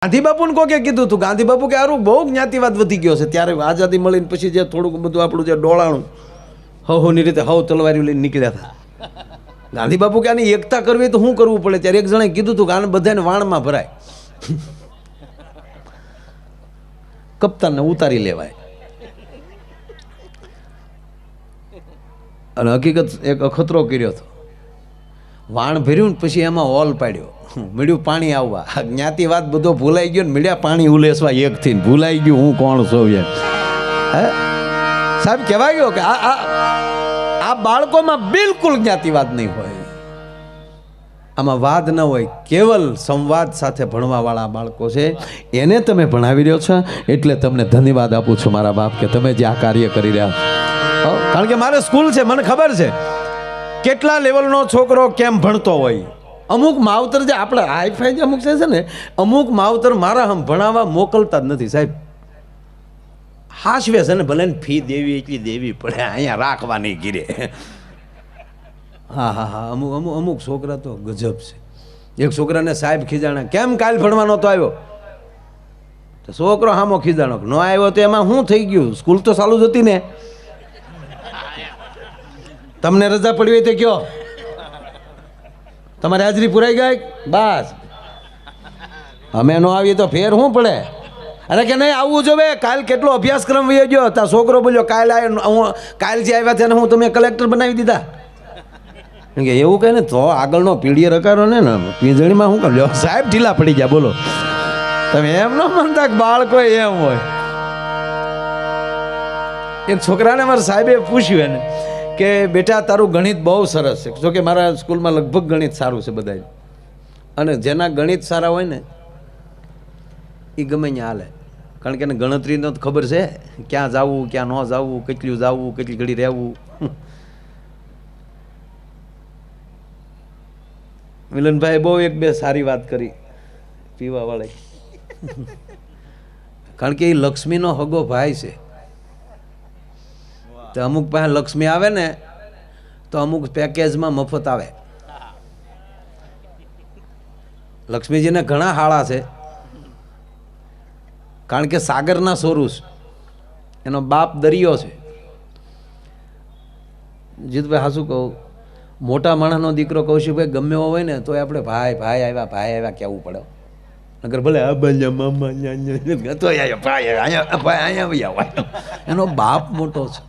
ગાંધી બાપુને કોકે કીધું હતું, ગાંધી બાપુ કે આરું બહુ જ્ઞાતિવાદ વધી ગયો છે. ત્યારે આઝાદી મળીને પછી જે થોડુંક બધું આપણું જે ડોળાણું હવની રીતે હવ તલવારી લઈને નીકળ્યા હતા. ગાંધી બાપુ કે આની એકતા કરવી તો શું કરવું પડે? ત્યારે એક જણે કીધું હતું કે આને બધાને વાણમાં ભરાય, કપ્તાનને ઉતારી લેવાય. અને હકીકત એક અખતરો કર્યો હતો. વાણ ભર્યું ને પછી એમાં હોલ પાડ્યો, મળ્યું પાણી આવવા. જ્ઞાતિવાદ બધો ભૂલાઈ ગયો ને મળ્યા પાણી ઉલેસવા એકથી. ભૂલાઈ ગયું હું કોણ છું એમ. હે સાહેબ, કહેવાય ગયો કે આ બાળકોમાં બિલકુલ જ્ઞાતિવાદ નહીં હોય, આમાં વાદ ન હોય, કેવલ સંવાદ સાથે ભણવાવાળા બાળકો છે. એને તમે ભણાવી રહ્યો છો એટલે તમને ધન્યવાદ આપું છું મારા બાપ, કે તમે જે આ કાર્ય કરી રહ્યા છો. કારણ કે મારે સ્કૂલ છે, મને ખબર છે કેટલા લેવલનો છોકરો કેમ ભણતો હોય. અમુક માવતર જે આપણે હાઈફાઈ જે અમુક છે ને, અમુક માવતર મારા હમ ભણાવવા મોકલતા જ નથી સાહેબ. હાશવે છે ને, ભલે ને ફી દેવી એટલી દેવી પડે, અહીંયા રાખવા નહીં ગીરે. હા હા હા, અમુક છોકરા તો ગજબ છે. એક છોકરાને સાહેબ ખીજાણા, કેમ કાલ ભણવાનો તો આવ્યો? તો છોકરો હામો ખીજાણો, ન આવ્યો તો એમાં શું થઈ ગયું? સ્કૂલ તો ચાલુ જ હતી ને. તમને રજા પડી હોય તો કયો, તમારી હાજરી પુરાઈ ગઈ, બસ અમે ન આવીએ તો ફેર શું પડે? અરે કે નહીં આવવું જોવે, કાલ કેટલો અભ્યાસક્રમ વયો ગયો. ત્યાં છોકરો બોલ્યો કાલ કાલ જે આવ્યા છે ને હું તમે કલેક્ટર બનાવી દીધા. કે એવું કહે ને તો આગળનો પીડીએ રકારો ને પીંજણીમાં શું કર્યો? સાહેબ ઢીલા પડી ગયા. બોલો તમે એમ ન માનતા કે બાળકો એમ હોય. એક છોકરાને મારા સાહેબે પૂછ્યું એને કે બેટા તારું ગણિત બહુ સરસ છે. જો કે મારા સ્કૂલમાં લગભગ ગણિત સારું છે બધા, અને જેના ગણિત સારા હોય ને એ ગમે ત્યાં હાલે. કારણ કે એને ગણતરીનો તો ખબર છે, ક્યાં જવું ક્યાં ન જવું, કેટલું જવું કેટલી ઘડી રહેવું. મિલનભાઈ બહુ એક બે સારી વાત કરી પીવાવાળી. કારણ કે એ લક્ષ્મીનો હગો ભાઈ છે. તો અમુક પાસે લક્ષ્મી આવે ને તો અમુક પેકેજમાં મફત આવે. લક્ષ્મીજીને ઘણા હાળા છે, કારણ કે સાગરના સોરુસ એનો બાપ દરિયો છે. જીતભાઈ હાસું કહું, મોટા માણસનો દીકરો કૌશિકભાઈ ગમે એવો હોય ને તો આપણે ભાઈ ભાઈ આવ્યા કહેવું પડે. નગર ભલે તો અહીંયા ભાઈ અહીંયા એનો બાપ મોટો છે.